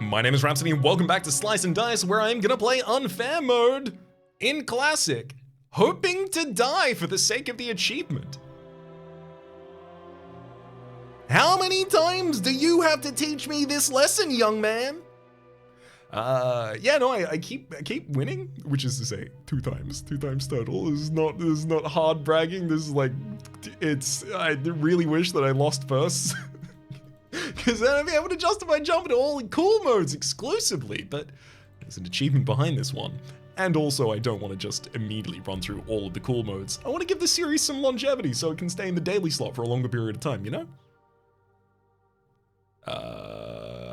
My name is Rhapsody and welcome back to Slice and Dice, where I'm gonna play Unfair Mode in Classic, hoping to die for the sake of the achievement. How many times do you have to teach me this lesson, young man? I keep winning, which is to say, two times total. This is not hard bragging. This is like, I really wish that I lost first. Because then I'd be able to justify jumping to all the cool modes exclusively, but there's an achievement behind this one. And also, I don't want to just immediately run through all of the cool modes. I want to give the series some longevity so it can stay in the daily slot for a longer period of time, you know?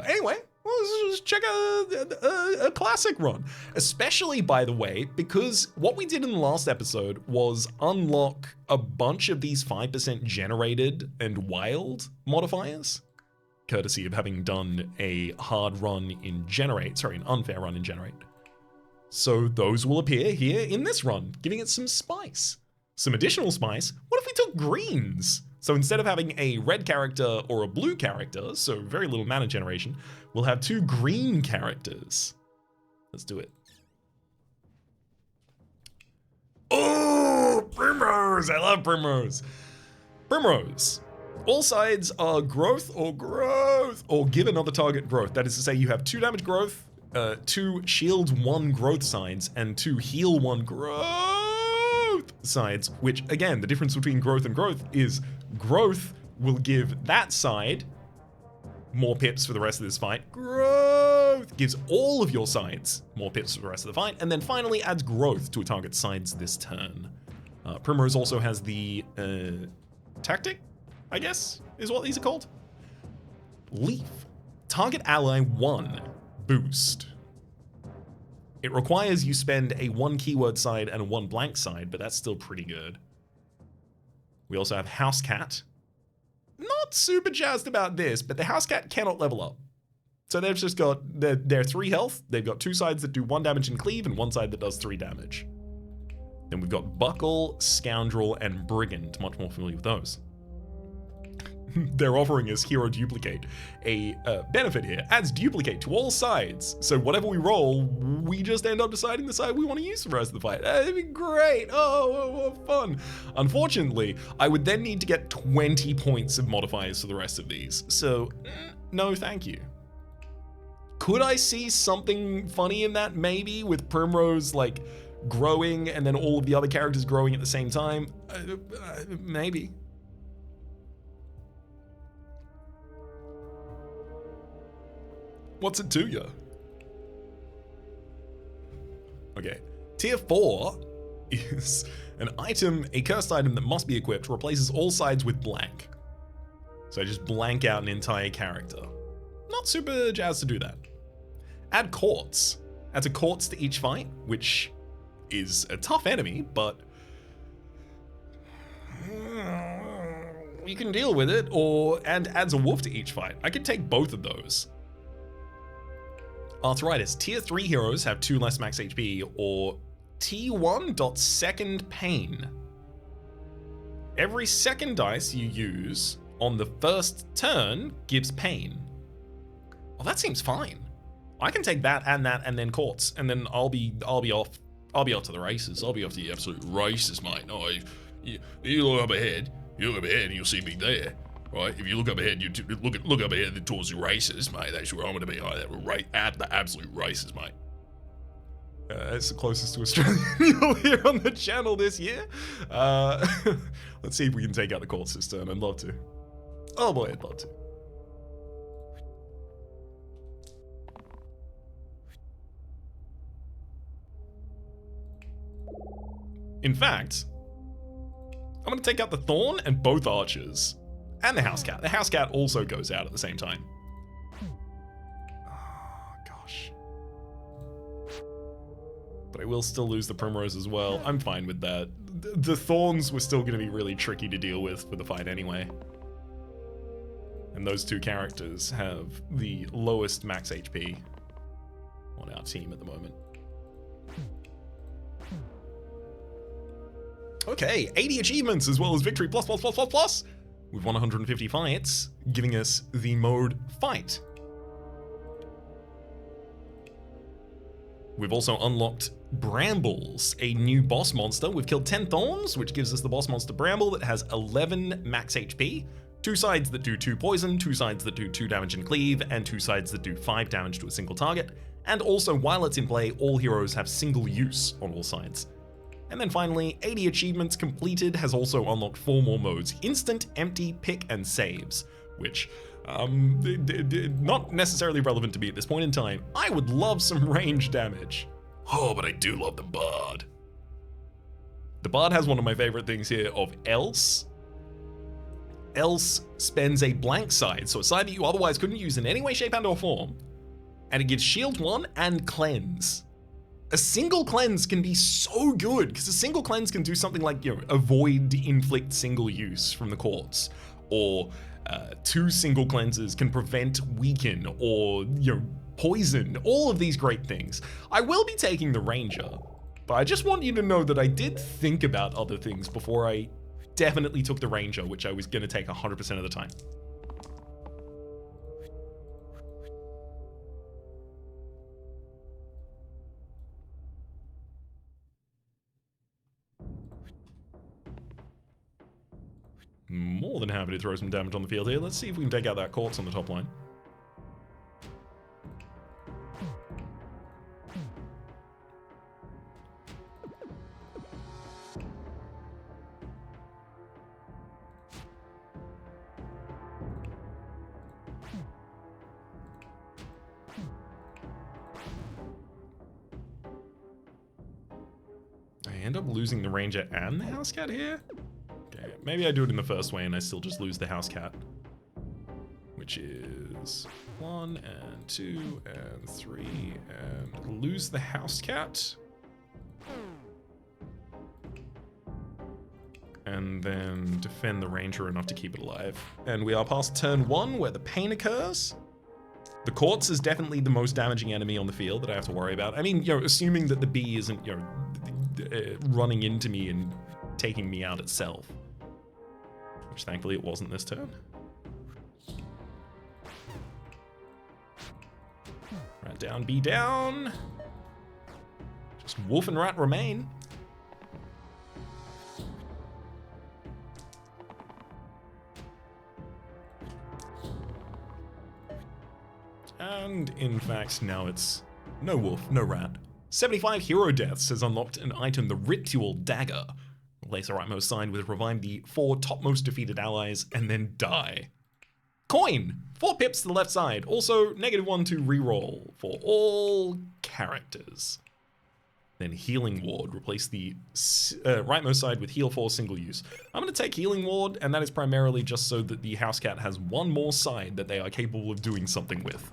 Anyway, let's just check a classic run. Especially, by the way, because what we did in the last episode was unlock a bunch of these 5% generated and wild modifiers, courtesy of having done a hard run in Generate, sorry, an unfair run in Generate. So those will appear here in this run, giving it some spice. Some additional spice. What if we took greens? So instead of having a red character or a blue character, so very little mana generation, we'll have two green characters. Let's do it. Oh, Primrose! I love Primrose. Primrose. All sides are growth, or give another target growth. That is to say, you have 2 damage growth, 2 shield 1 growth sides, and 2 heal 1 growth sides, which, again, the difference between growth and growth is growth will give that side more pips for the rest of this fight. Growth gives all of your sides more pips for the rest of the fight, and then finally adds growth to a target's sides this turn. Primrose also has the tactic, I guess, is what these are called. Leaf. Target ally 1 boost. It requires you spend a 1 keyword side and a 1 blank side, but that's still pretty good. We also have House Cat. Not super jazzed about this, but the House Cat cannot level up. So they've just got, they're 3 health. They've got 2 sides that do 1 damage and cleave and 1 side that does 3 damage. Then we've got Buckle, Scoundrel, and Brigand. Much more familiar with those. They're offering us Hero Duplicate. A benefit here, adds Duplicate to all sides. So whatever we roll, we just end up deciding the side we want to use for the rest of the fight. That'd be great. Oh, fun. Unfortunately, I would then need to get 20 points of modifiers for the rest of these. So, no thank you. Could I see something funny in that maybe, with Primrose like growing and then all of the other characters growing at the same time? Maybe. What's it to you? Okay, tier 4 is an item, a cursed item that must be equipped, replaces all sides with blank. So I just blank out an entire character. Not super jazzed to do that. Add Courts. Adds a Courts to each fight, which is a tough enemy, but you can deal with it, and adds a wolf to each fight. I could take both of those. Arthritis. Tier 3 heroes have 2 less max HP, or T1 second pain. Every second dice you use on the first turn gives pain. Well, that seems fine. I can take that, and then Courts, and then I'll be off to the races. I'll be off to the absolute races, mate. No, you look up ahead, and you'll see me there. Right, if you look up ahead, you look up ahead towards the races, mate. That's where I'm going to be. At the absolute races, mate. It's the closest to Australian you'll hear on the channel this year. Let's see if we can take out the Courts this turn. I'd love to. Oh boy, I'd love to. In fact, I'm going to take out the Thorn and both Archers. And the House Cat. The House Cat also goes out at the same time. Oh, gosh. But I will still lose the Primrose as well. I'm fine with that. The Thorns were still going to be really tricky to deal with for the fight anyway. And those 2 characters have the lowest max HP on our team at the moment. Okay, 80 achievements as well as victory plus. We've won 150 fights, giving us the mode Fight. We've also unlocked Brambles, a new boss monster. We've killed 10 thorns, which gives us the boss monster Bramble that has 11 max HP, 2 sides that do 2 poison, 2 sides that do 2 damage and cleave, and 2 sides that do 5 damage to a single target. And also, while it's in play, all heroes have single use on all sides. And then finally, 80 achievements completed has also unlocked 4 more modes: instant, empty, pick, and saves, which not necessarily relevant to me at this point in time. I would love some range damage. Oh, but I do love the Bard. The Bard has one of my favorite things here of Else. Else spends a blank side, so a side that you otherwise couldn't use in any way, shape, and or form, and it gives shield 1 and cleanse. A single cleanse can be so good, because a single cleanse can do something like, avoid inflict single use from the courts, or 2 single cleanses can prevent weaken, or poison, all of these great things. I will be taking the Ranger, but I just want you to know that I did think about other things before I definitely took the Ranger, which I was going to take 100% of the time. More than happy to throw some damage on the field here. Let's see if we can take out that Corpse on the top line. I end up losing the Ranger and the House Cat here? Okay, maybe I do it in the first way and I still just lose the House Cat. Which is 1 and 2 and 3 and lose the House Cat. And then defend the Ranger enough to keep it alive. And we are past turn 1 where the pain occurs. The Courts is definitely the most damaging enemy on the field that I have to worry about. I mean, assuming that the bee isn't, running into me and taking me out itself. Which thankfully it wasn't this turn. Rat down, bee down. Just wolf and rat remain. And in fact, now it's no wolf, no rat. 75 hero deaths has unlocked an item, the Ritual Dagger. Replace the rightmost side with revive the 4 topmost defeated allies and then die. Coin! 4 pips to the left side. Also, -1 to reroll for all characters. Then Healing Ward. Replace the rightmost side with heal 4 single use. I'm going to take Healing Ward, and that is primarily just so that the House Cat has 1 more side that they are capable of doing something with.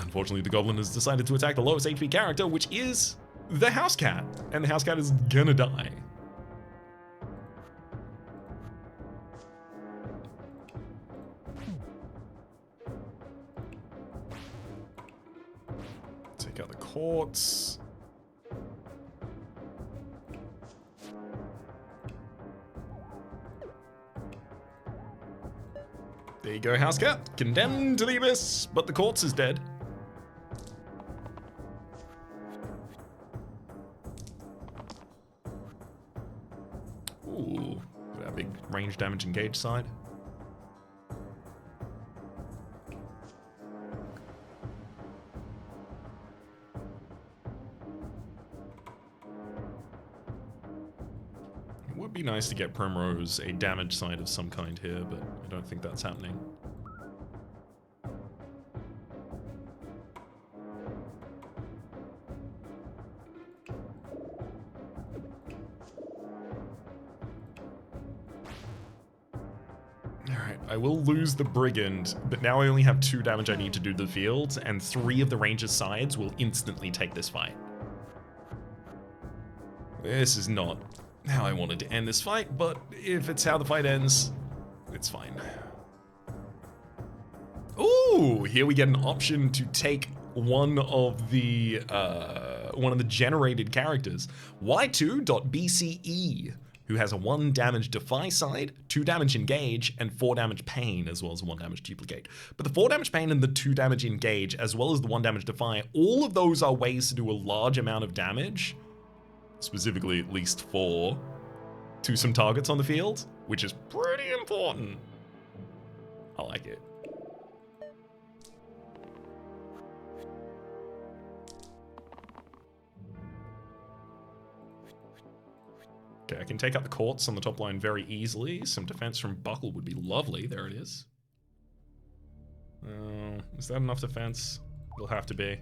Unfortunately, the Goblin has decided to attack the lowest HP character, which is the House Cat, and the House Cat is gonna die. Take out the Courts. There you go, House Cat. Condemned to the abyss, but the Courts is dead. Ooh, that big range damage engage side. It would be nice to get Primrose a damage side of some kind here, but I don't think that's happening. Alright, I will lose the Brigand, but now I only have 2 damage I need to do to the field, and 3 of the Ranger's sides will instantly take this fight. This is not how I wanted to end this fight, but if it's how the fight ends, it's fine. Ooh, here we get an option to take one of the generated characters, Y2.BCE, who has a 1 damage defy side, 2 damage engage, and 4 damage pain, as well as a 1 damage duplicate. But the 4 damage pain and the 2 damage engage, as well as the 1 damage defy, all of those are ways to do a large amount of damage, specifically at least 4, to some targets on the field, which is pretty important. I like it. Okay, I can take out the courts on the top line very easily. Some defense from Buckle would be lovely. There it is. Is that enough defense? It'll have to be.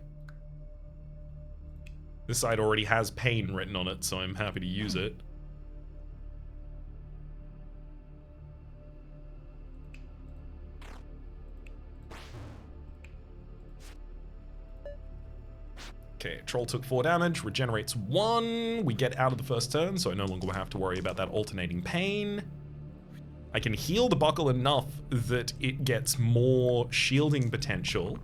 This side already has pain written on it, so I'm happy to use it. Okay, Troll took 4 damage, regenerates 1. We get out of the first turn, so I no longer have to worry about that alternating pain. I can heal the Buckle enough that it gets more shielding potential,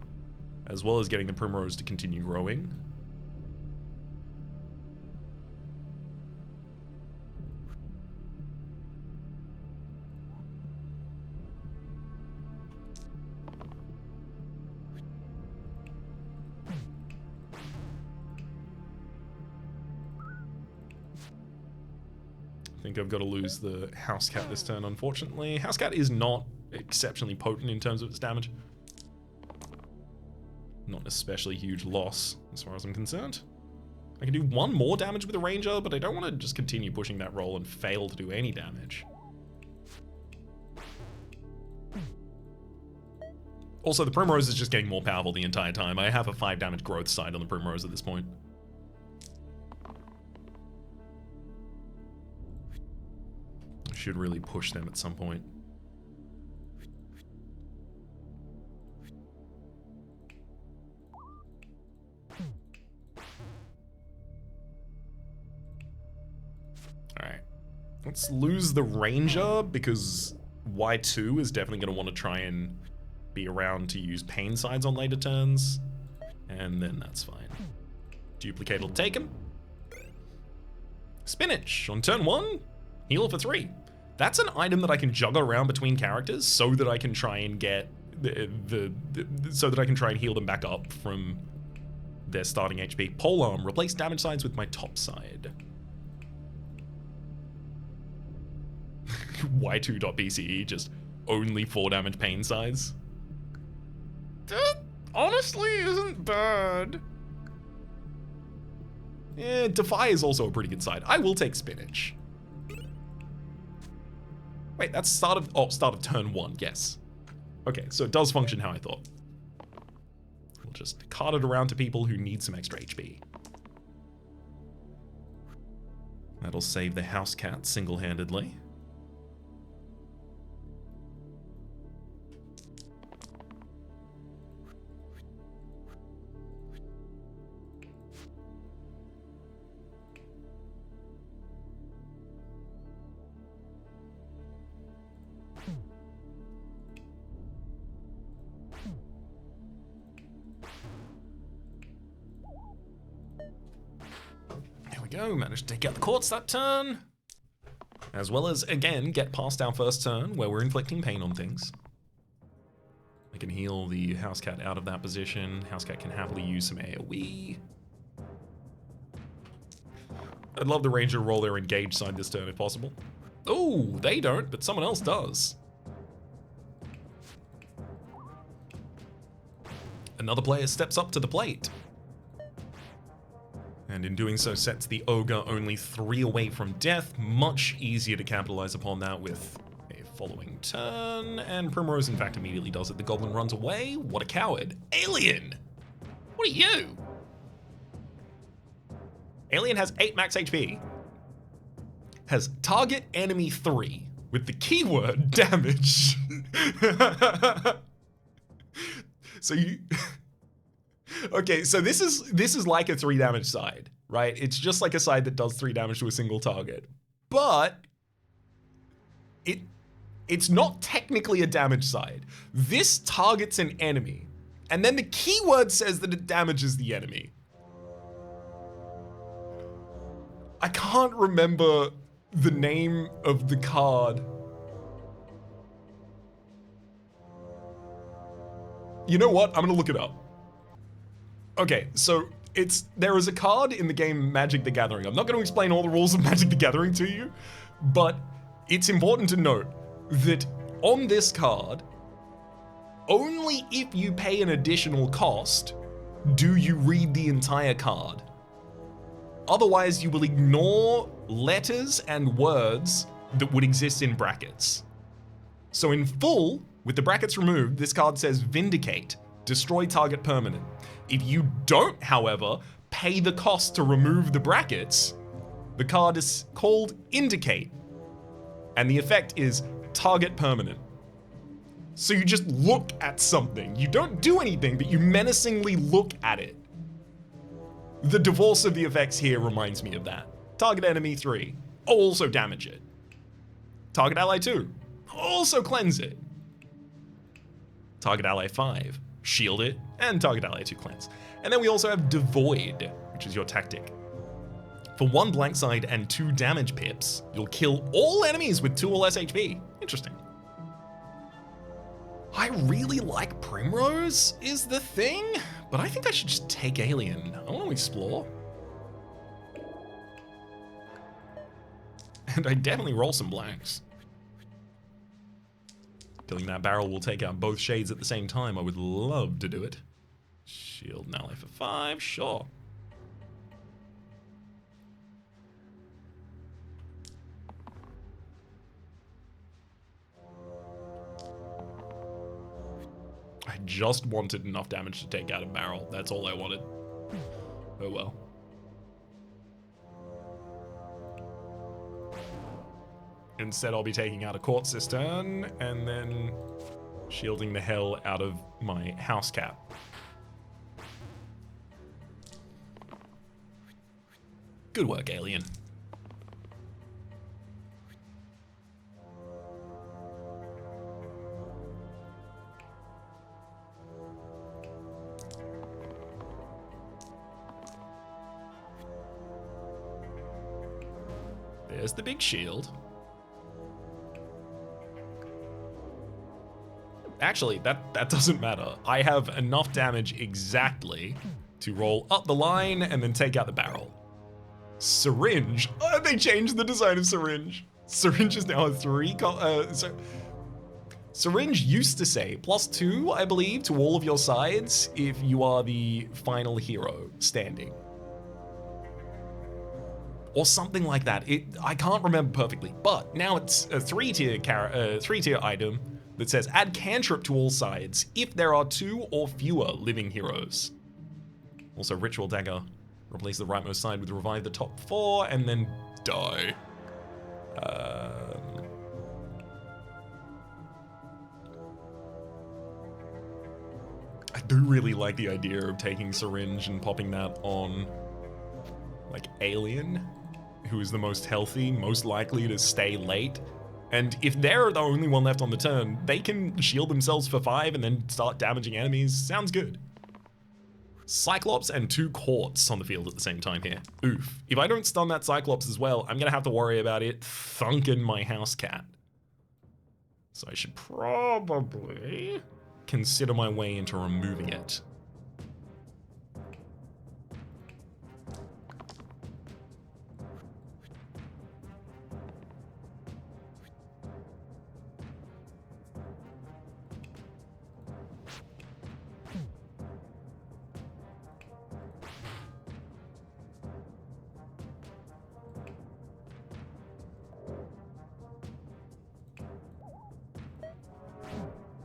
as well as getting the Primrose to continue growing. I think I've got to lose the House Cat this turn, unfortunately. House Cat is not exceptionally potent in terms of its damage. Not an especially huge loss, as far as I'm concerned. I can do 1 more damage with the Ranger, but I don't want to just continue pushing that roll and fail to do any damage. Also, the Primrose is just getting more powerful the entire time. I have a 5 damage growth side on the Primrose at this point. Should really push them at some point. Alright. Let's lose the Ranger, because Y2 is definitely going to want to try and be around to use pain sides on later turns. And then that's fine. Duplicate will take him. Spinach on turn 1. Heal for 3. That's an item that I can juggle around between characters so that I can try and get so that I can try and heal them back up from their starting HP. Polearm, replace damage sides with my top side. Y2.BCE, just only 4 damage pain sides. That honestly isn't bad. Yeah, Defy is also a pretty good side. I will take Spinach. Wait, that's start of turn 1, yes. Okay, so it does function how I thought. We'll just cart it around to people who need some extra HP. That'll save the House Cat single-handedly. Go, managed to take out the courts that turn. As well as, again, get past our first turn where we're inflicting pain on things. I can heal the House Cat out of that position. House Cat can happily use some AoE. I'd love the Ranger to roll their engage side this turn if possible. Oh, they don't, but someone else does. Another player steps up to the plate. And in doing so sets the Ogre only 3 away from death. Much easier to capitalize upon that with a following turn. And Primrose, in fact, immediately does it. The Goblin runs away. What a coward. Alien! What are you? Alien has 8 max HP. Has target enemy 3 with the keyword damage. So you... Okay, so this is like a 3 damage side, right? It's just like a side that does 3 damage to a single target. But it's not technically a damage side. This targets an enemy, and then the keyword says that it damages the enemy. I can't remember the name of the card. You know what? I'm gonna look it up. Okay, so there is a card in the game Magic the Gathering. I'm not going to explain all the rules of Magic the Gathering to you, but it's important to note that on this card, only if you pay an additional cost do you read the entire card. Otherwise, you will ignore letters and words that would exist in brackets. So in full, with the brackets removed, this card says Vindicate, destroy target permanent. If you don't, however, pay the cost to remove the brackets, the card is called Indicate, and the effect is target permanent. So you just look at something. You don't do anything, but you menacingly look at it. The divorce of the effects here reminds me of that. Target enemy 3, also damage it. Target ally 2, also cleanse it. Target ally 5, shield it, and target ally 2 cleanse. And then we also have Devoid, which is your tactic. For 1 blank side and 2 damage pips, you'll kill all enemies with 2 or less HP. Interesting. I really like Primrose is the thing, but I think I should just take Alien. I want to explore. And I definitely roll some blanks. Killing that barrel will take out both shades at the same time. I would love to do it. Shield an ally for 5, sure. I just wanted enough damage to take out a barrel. That's all I wanted. Oh well. Instead, I'll be taking out a Court Cistern and then shielding the hell out of my house cap. Good work, Alien. There's the big shield. Actually, that doesn't matter. I have enough damage exactly to roll up the line and then take out the barrel. Syringe. Oh, they changed the design of Syringe. Syringe is now a 3. Syringe used to say +2, I believe, to all of your sides if you are the final hero standing. Or something like that. I can't remember perfectly, but now it's a 3-tier item that says add cantrip to all sides if there are 2 or fewer living heroes. Also, Ritual Dagger. Replace the rightmost side with revive the top 4 and then die. I do really like the idea of taking Syringe and popping that on like Alien, who is the most healthy, most likely to stay late. And if they're the only one left on the turn, they can shield themselves for 5 and then start damaging enemies. Sounds good. Cyclops and 2 Courts on the field at the same time here. Oof. If I don't stun that Cyclops as well, I'm gonna have to worry about it thunking my house cat. So I should probably consider my way into removing it.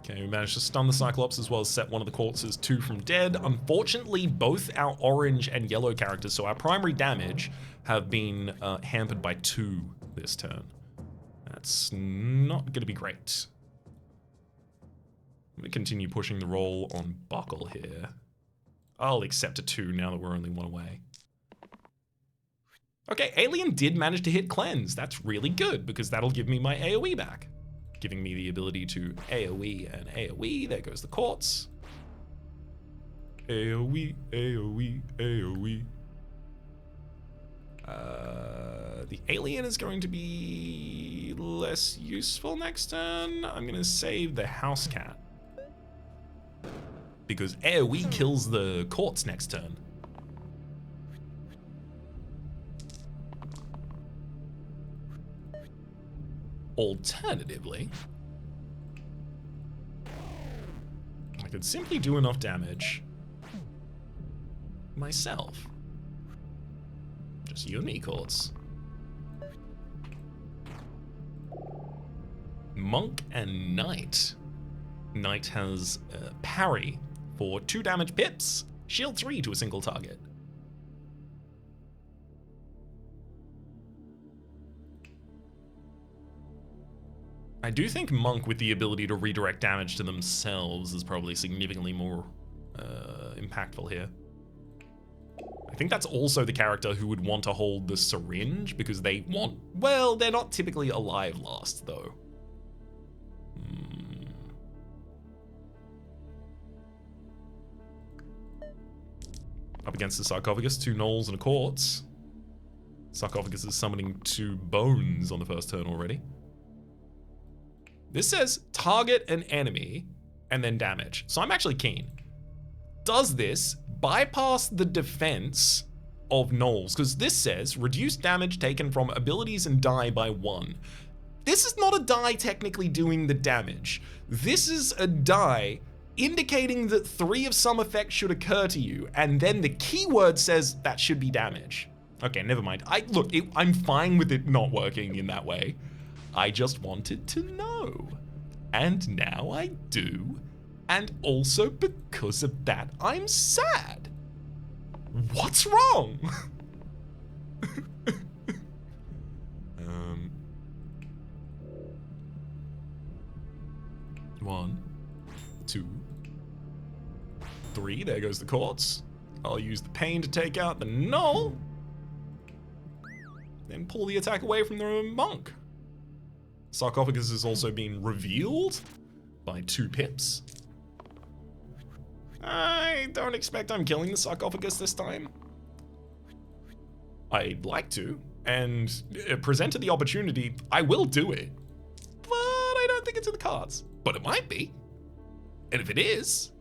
Okay, we managed to stun the Cyclops as well as set one of the corpses 2 from dead. Unfortunately, both our orange and yellow characters, so our primary damage, have been hampered by 2 this turn. That's not gonna be great. I'm gonna continue pushing the roll on Buckle here. I'll accept a 2 now that we're only 1 away. Okay, Alien did manage to hit Cleanse. That's really good because that'll give me my AoE back. Giving me the ability to AoE and AoE. There goes the Courts. AoE, AoE, AoE. The alien is going to be less useful next turn. I'm going to save the house cat. Because AoE kills the courts next turn. Alternatively, I could simply do enough damage myself. Just you and me, courts. Monk and Knight. Knight has parry for 2 damage pips, shield 3 to a single target. I do think Monk with the ability to redirect damage to themselves is probably significantly more impactful here. I think that's also the character who would want to hold the syringe because they want, well, they're not typically alive last though. Up against the sarcophagus, 2 gnolls and a quartz. Sarcophagus is summoning 2 bones on the first turn already. This says target an enemy and then damage. So I'm actually keen. Does this bypass the defense of gnolls? Because this says reduce damage taken from abilities and die by 1. This is not a die technically doing the damage. This is a die indicating that 3 of some effect should occur to you, and then the keyword says that should be damage. Okay, never mind. I'm fine with it not working in that way. I just wanted to know. And now I do. And also because of that, I'm sad. What's wrong? 1, 2, 3. There goes the quartz. I'll use the pain to take out the gnoll. Then pull the attack away from the monk. Sarcophagus is also being revealed by 2 pips. I don't expect I'm killing the sarcophagus this time. I'd like to, and presented the opportunity, I will do it. But I don't think it's in the cards. But it might be. And if it is,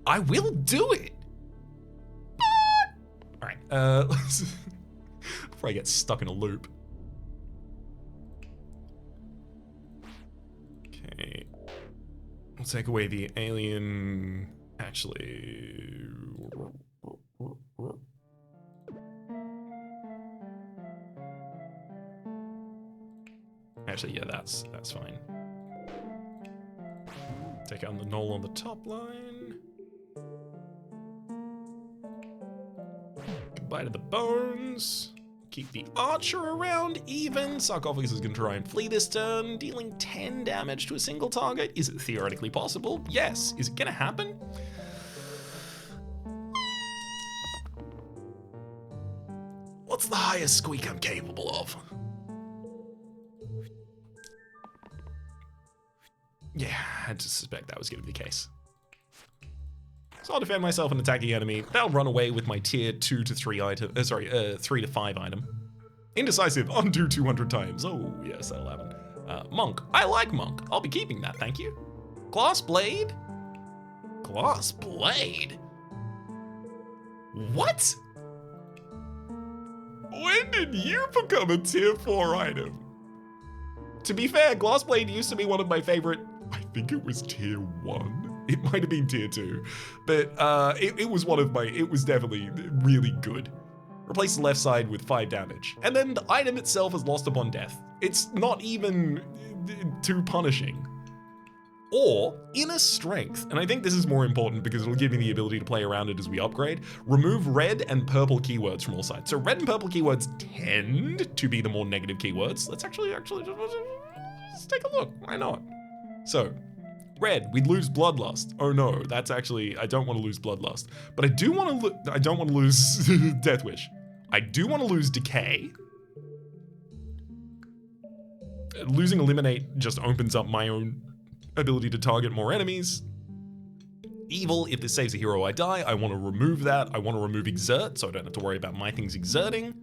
I will do it. But... Alright, before I get stuck in a loop. Okay. We'll take away the alien. Actually. Actually, yeah, that's fine. Take out the gnoll on the top line. Goodbye to the bones. Keep the archer around even. Sarcophagus is going to try and flee this turn, dealing 10 damage to a single target. Is it theoretically possible? Yes. Is it going to happen? What's the highest squeak I'm capable of? Yeah, I had to suspect that was going to be the case. So I'll defend myself and attack the enemy. They'll run away with my tier 2 to 3 item. 3 to 5 item. Indecisive, undo 200 times. Oh, yes, that'll happen. Monk. I like Monk. I'll be keeping that, thank you. Glass Blade? Glass Blade? What? When did you become a tier 4 item? To be fair, Glass Blade used to be one of my favorite. I think it was tier 1. It might have been tier 2, but it was one of my, it was definitely really good. Replace the left side with 5 damage. And then the item itself is lost upon death. It's not even too punishing. Or inner strength, and I think this is more important because it'll give me the ability to play around it as we upgrade. Remove red and purple keywords from all sides. So red and purple keywords tend to be the more negative keywords. Let's actually let's take a look. Why not? So red, we'd lose bloodlust. Oh no, that's actually, I don't want to lose bloodlust, but I do want to. I don't want to lose death wish. I do want to lose decay. Losing eliminate just opens up my own ability to target more enemies. Evil, if this saves a hero I die, I want to remove that. I want to remove exert, so I don't have to worry about my things exerting.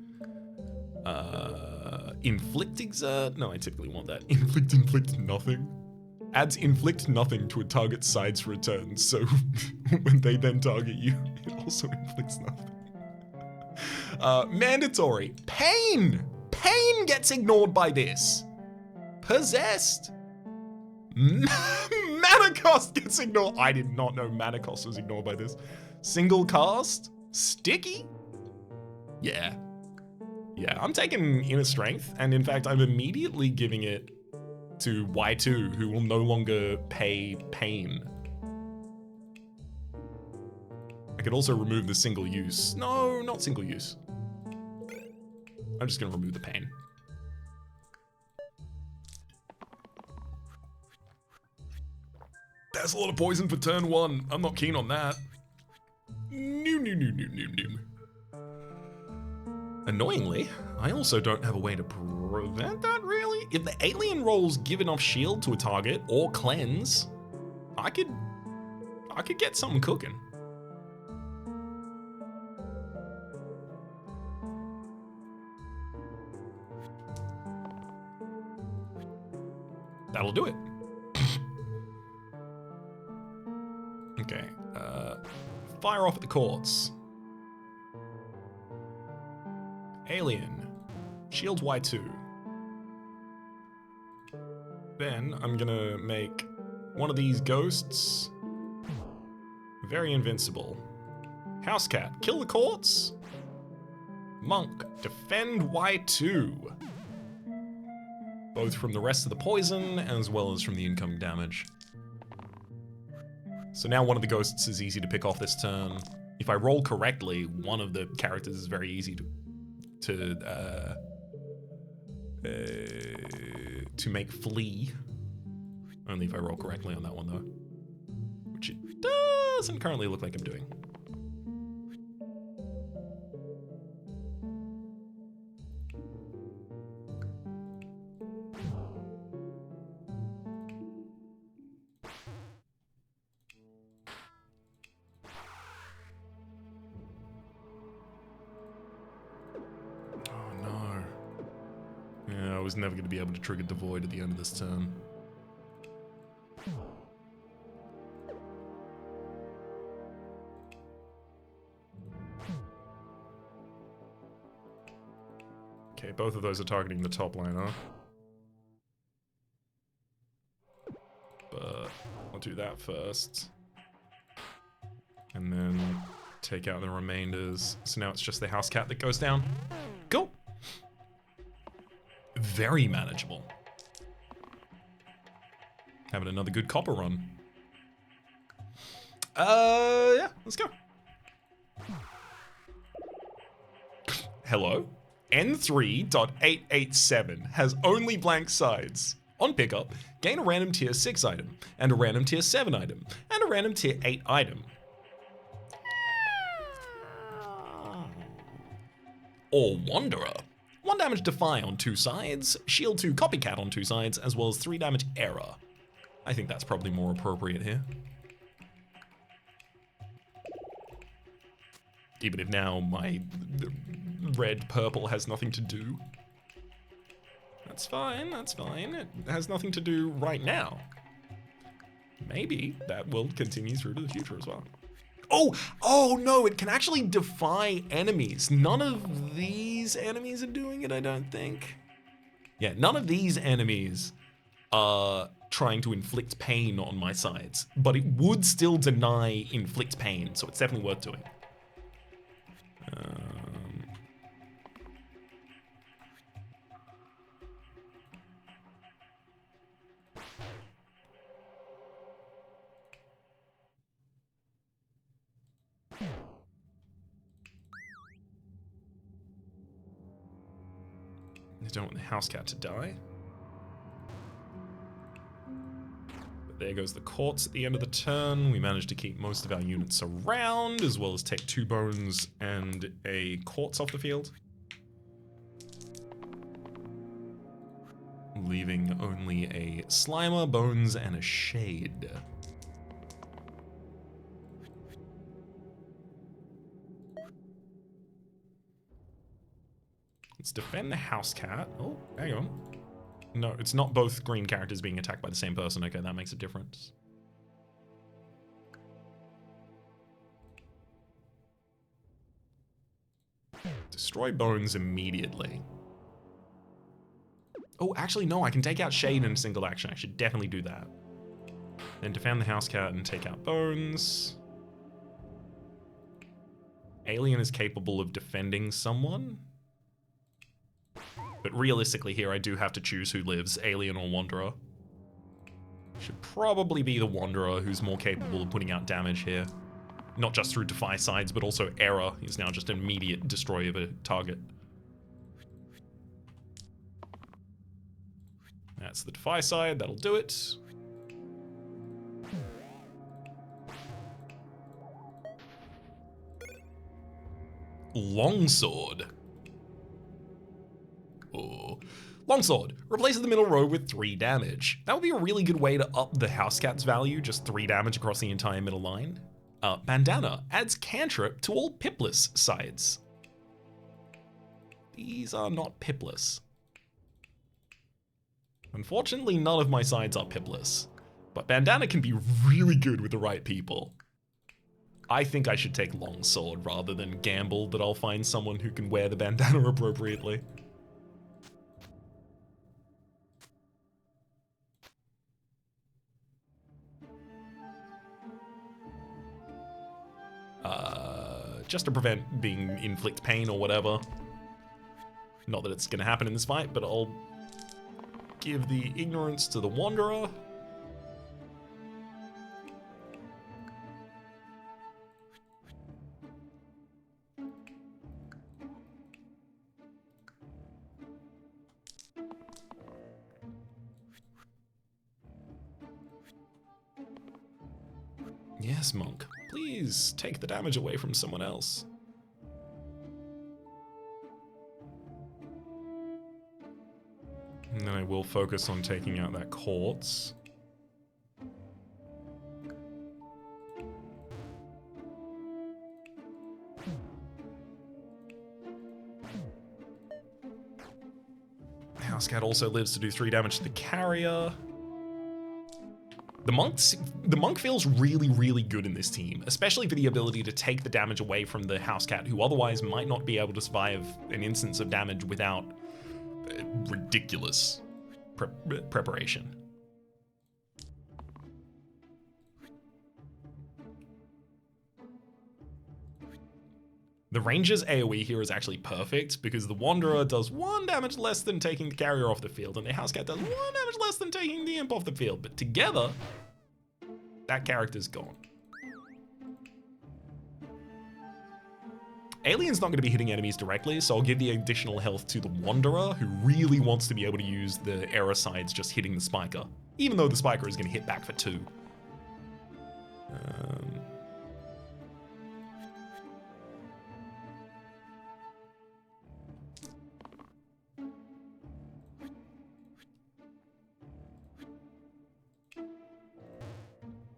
Inflict exert? No, I typically want that. Inflict nothing. Adds inflict nothing to a target's side's return, so when they then target you, it also inflicts nothing. Mandatory. Pain! Pain gets ignored by this. Possessed. Mana cost gets ignored. I did not know mana cost was ignored by this. Single cast. Sticky. Yeah. Yeah, I'm taking inner strength, and in fact, I'm immediately giving it to Y2, who will no longer pay pain. I could also remove the single use. No, not single use. I'm just gonna remove the pain. That's a lot of poison for turn 1. I'm not keen on that. No. Annoyingly, I also don't have a way to prevent that, really. If the alien rolls give enough shield to a target or cleanse, I could get something cooking. That'll do it. Okay, fire off at the courts. Alien, shield Y2. Then I'm gonna make one of these ghosts very invincible. House cat, kill the courts. Monk, defend Y2. Both from the rest of the poison as well as from the incoming damage. So now one of the ghosts is easy to pick off this turn. If I roll correctly, one of the characters is very easy to make flee. Only if I roll correctly on that one though. Which it doesn't currently look like I'm doing. I was never going to be able to trigger Devoid at the end of this turn. Okay, both of those are targeting the top liner. But I'll do that first. And then take out the remainders. So now it's just the house cat that goes down. Cool. Very manageable. Having another good copper run. Yeah, let's go. Hello? N3.887 has only blank sides. On pickup, gain a random tier 6 item, and a random tier 7 item, and a random tier 8 item. Or Wanderer. 1 damage Defy on 2 sides, shield 2 Copycat on 2 sides, as well as 3 damage Error. I think that's probably more appropriate here. Even if now my red-purple has nothing to do. That's fine, that's fine. It has nothing to do right now. Maybe that will continue through to the future as well. Oh no, it can actually defy enemies. None of these enemies are doing it, I don't think. Yeah, none of these enemies are trying to inflict pain on my sides, but it would still deny inflict pain, so it's definitely worth doing. I don't want the house cat to die. But there goes the courts at the end of the turn. We managed to keep most of our units around, as well as take 2 bones and a quartz off the field. Leaving only a Slimer, Bones, and a Shade. Let's defend the house cat. Oh, hang on. No, it's not both green characters being attacked by the same person. Okay, that makes a difference. Destroy bones immediately. Oh, actually, no, I can take out Shade in a single action. I should definitely do that. Then defend the house cat and take out bones. Alien is capable of defending someone. But realistically here, I do have to choose who lives, Alien or Wanderer. Should probably be the Wanderer who's more capable of putting out damage here. Not just through Defy Sides, but also Error is now just an immediate destroy of a target. That's the Defy Side, that'll do it. Longsword. Oh. Longsword. Replaces the middle row with 3 damage. That would be a really good way to up the house cat's value, just 3 damage across the entire middle line. Bandana adds cantrip to all pipless sides. These are not pipless. Unfortunately, none of my sides are pipless, but Bandana can be really good with the right people. I think I should take Longsword rather than gamble that I'll find someone who can wear the bandana appropriately. Just to prevent being inflict pain or whatever. Not that it's gonna happen in this fight, but I'll give the ignorance to the Wanderer. Yes, Monk. Please take the damage away from someone else. And then I will focus on taking out that quartz. Housecat also lives to do 3 damage to the carrier. The monk feels really, really good in this team, especially for the ability to take the damage away from the housecat, who otherwise might not be able to survive an instance of damage without ridiculous preparation. The Ranger's AoE here is actually perfect because the Wanderer does 1 damage less than taking the carrier off the field, and the housecat does 1 damage less than taking the imp off the field, but together, that character's gone. Alien's not going to be hitting enemies directly, so I'll give the additional health to the Wanderer, who really wants to be able to use the error sides just hitting the Spiker, even though the Spiker is going to hit back for 2.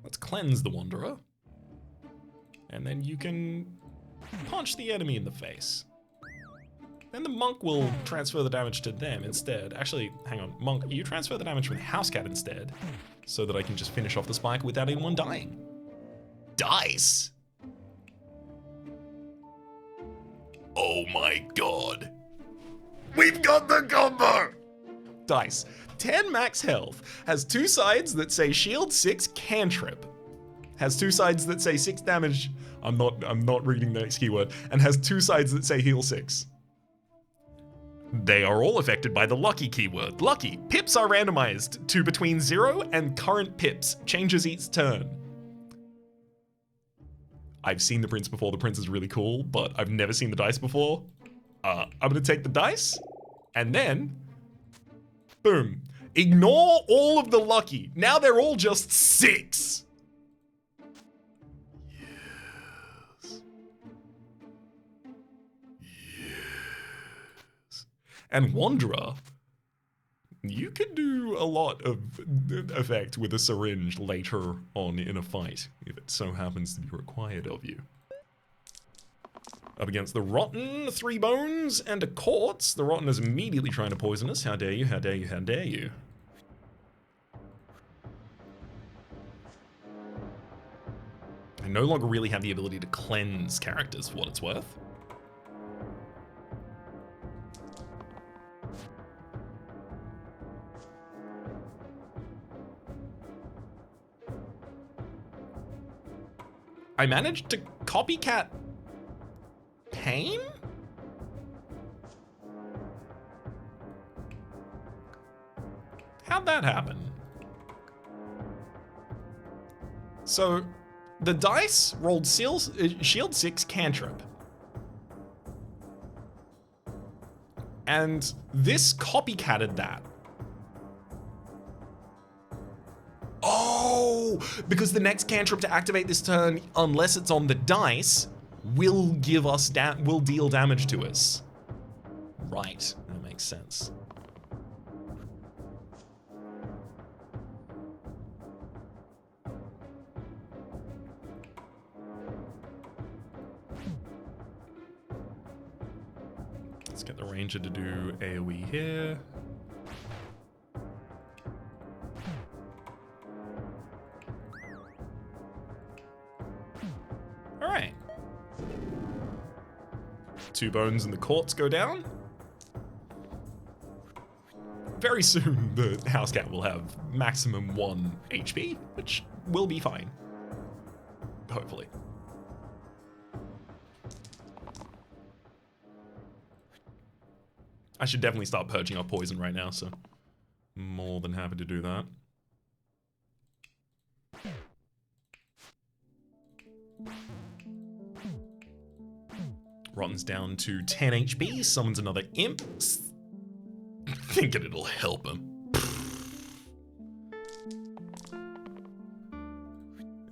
Let's cleanse the Wanderer. And then you can punch the enemy in the face. Then the Monk will transfer the damage to them instead. Actually, hang on. Monk, you transfer the damage from the housecat instead, so that I can just finish off the Spike without anyone dying. Dice! Oh my god. We've got the combo! Dice. 10 max health, has 2 sides that say shield 6 cantrip, has 2 sides that say 6 damage, I'm not reading the next keyword, and has 2 sides that say heal 6. They are all affected by the lucky keyword. Lucky. Pips are randomized to between 0 and current pips, changes each turn. I've seen the prince before, the prince is really cool, but I've never seen the dice before. I'm gonna take the dice, and then, boom. Ignore all of the lucky. Now they're all just 6. Yes. Yes. And Wanderer, you can do a lot of effect with a syringe later on in a fight, if it so happens to be required of you. Up against the Rotten, 3 bones, and a quartz. The Rotten is immediately trying to poison us. How dare you, how dare you, how dare you. I no longer really have the ability to cleanse characters for what it's worth. I managed to copycat Pain? How'd that happen? So, the dice rolled shield 6 cantrip. And this copycatted that. Oh, because the next cantrip to activate this turn, unless it's on the dice, will give us will deal damage to us. Right, that makes sense. Let's get the ranger to do AoE here. All right. 2 bones and the quartz go down. Very soon, the house cat will have maximum 1 HP, which will be fine. Hopefully. I should definitely start purging our poison right now, so more than happy to do that. Rotten's down to 10 HP, summons another imp. Thinking it'll help him.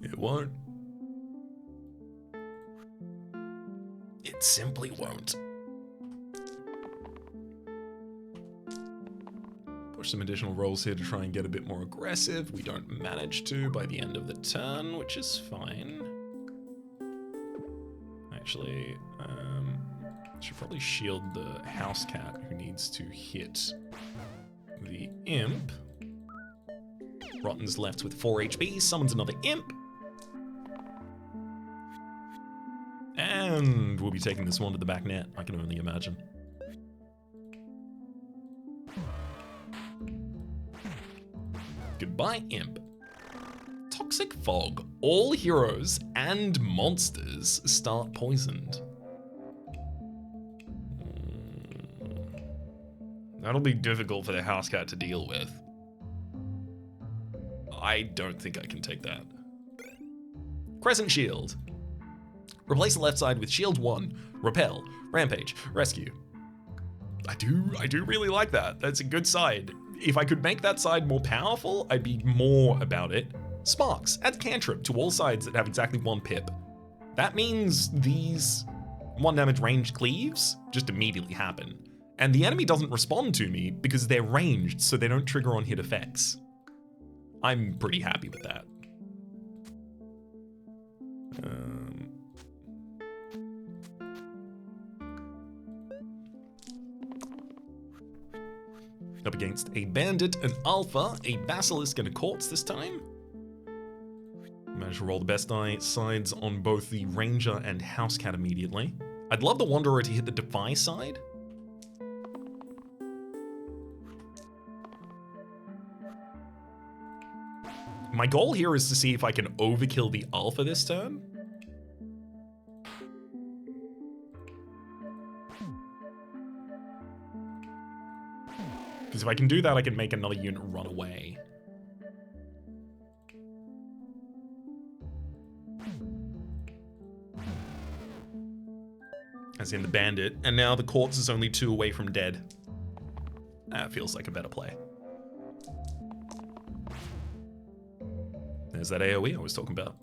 It won't. It simply won't. Push some additional rolls here to try and get a bit more aggressive. We don't manage to by the end of the turn, which is fine. Actually, should probably shield the house cat who needs to hit the imp. Rotten's left with 4 HP, summons another imp. And we'll be taking this one to the back net, I can only imagine. Goodbye, imp. Toxic fog. All heroes and monsters start poisoned. That'll be difficult for the house cat to deal with. I don't think I can take that. Crescent shield. Replace the left side with shield 1. Repel, rampage, rescue. I do really like that. That's a good side. If I could make that side more powerful, I'd be more about it. Sparks, add cantrip to all sides that have exactly 1 pip. That means these 1 damage ranged cleaves just immediately happen. And the enemy doesn't respond to me because they're ranged, so they don't trigger on hit effects. I'm pretty happy with that. Up against a bandit, an alpha, a basilisk, and a quartz this time. Managed to roll the best sides on both the ranger and house cat immediately. I'd love the wanderer to hit the defy side. My goal here is to see if I can overkill the alpha this turn. Because if I can do that, I can make another unit run away. As in the bandit, and now the quartz is only 2 away from dead. That feels like a better play. There's that AoE I was talking about.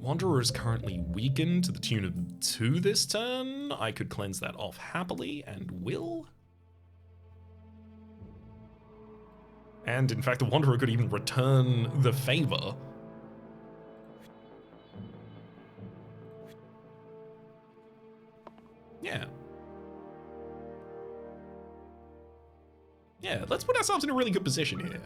Wanderer is currently weakened to the tune of 2 this turn. I could cleanse that off happily, and will. And in fact, the Wanderer could even return the favor. Yeah. Yeah, let's put ourselves in a really good position here.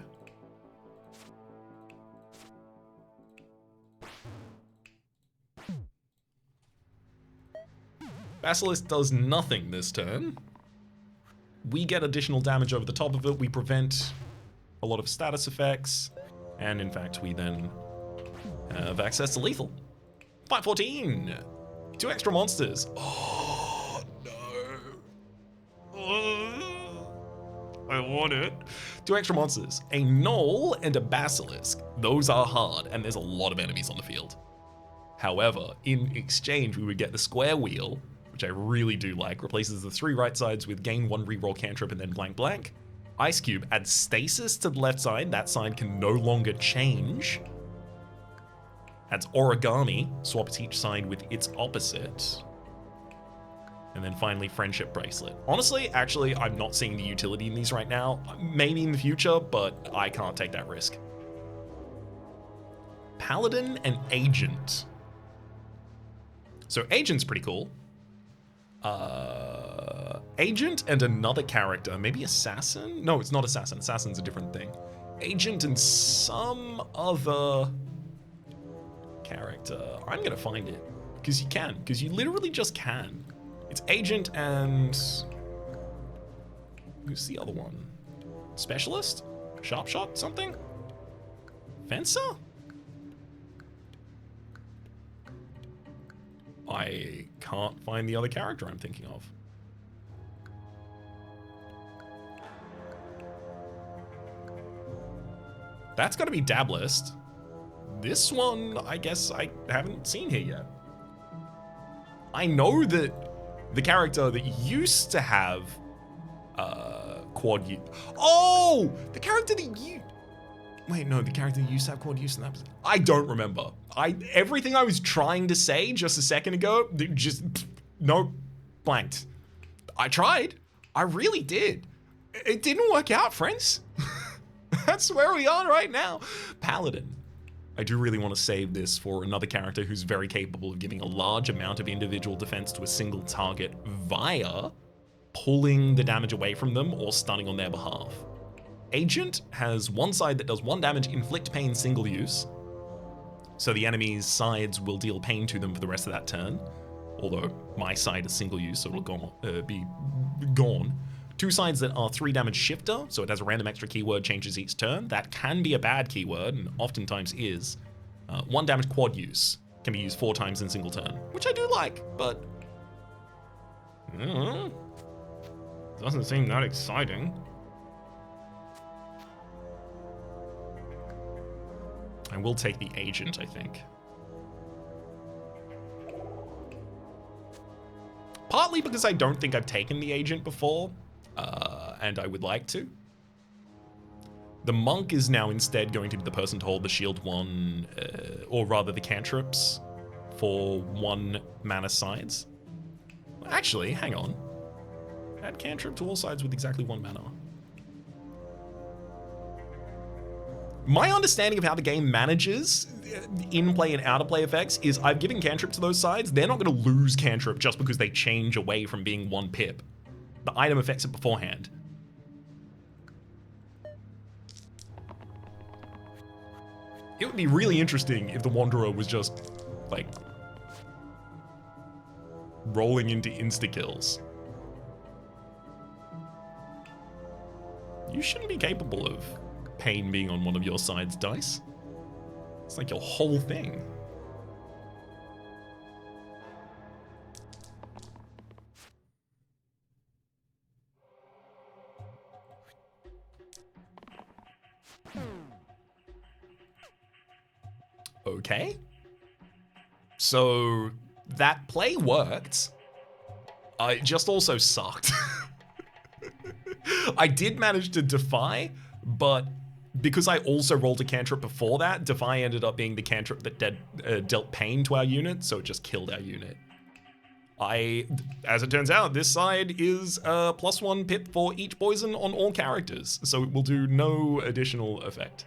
Basilisk does nothing this turn. We get additional damage over the top of it. We prevent a lot of status effects. And in fact, we then have access to lethal. 514. 2 extra monsters. Oh, no. I want it. 2 extra monsters. A gnoll and a basilisk. Those are hard, and there's a lot of enemies on the field. However, in exchange, we would get the square wheel, which I really do like. Replaces the 3 right sides with gain 1 reroll cantrip and then blank blank. Ice cube adds stasis to the left side. That side can no longer change. Adds origami, swaps each side with its opposite. And then finally, friendship bracelet. Honestly, actually, I'm not seeing the utility in these right now. Maybe in the future, but I can't take that risk. Paladin and agent. So agent's pretty cool. Agent and another character, maybe assassin? No, it's not assassin. Assassin's a different thing. Agent and some other character. I'm gonna find it because you can, because you literally just can. It's agent and who's the other one? Specialist? Sharpshot? Something? Fencer? I can't find the other character I'm thinking of. That's got to be Dablist. This one, I guess I haven't seen here yet. I know that the character that used to have quad use. Oh, the character that you. Wait, no, the character that used to have quad use in that. I don't remember. Everything I was trying to say just a second ago, just no, blanked. I tried. I really did. It didn't work out, friends. That's where we are right now. Paladin. I do really want to save this for another character who's very capable of giving a large amount of individual defense to a single target via pulling the damage away from them or stunning on their behalf. Agent has one side that does 1 damage, inflict pain, single use. So the enemy's sides will deal pain to them for the rest of that turn. Although my side is single use, so it'll be gone. 2 sides that are 3 damage shifter, so it has a random extra keyword, changes each turn. That can be a bad keyword, and oftentimes is. 1 damage quad use, can be used 4 times in single turn, which I do like, but doesn't seem that exciting. I will take the agent, I think. Partly because I don't think I've taken the agent before. And I would like to. The monk is now instead going to be the person to hold the shield 1, or rather the cantrips, for 1 mana sides. Actually, hang on. Add cantrip to all sides with exactly 1 mana. My understanding of how the game manages in-play and out-of-play effects is I've given cantrip to those sides. They're not going to lose cantrip just because they change away from being 1 pip. The item affects it beforehand. It would be really interesting if the Wanderer was just, like, rolling into insta-kills. You shouldn't be capable of pain being on one of your side's dice. It's like your whole thing. Okay. So that play worked. It just also sucked. I did manage to defy, but because I also rolled a cantrip before that, defy ended up being the cantrip that dealt pain to our unit, so it just killed our unit. As it turns out, this side is a +1 pip for each poison on all characters, so it will do no additional effect.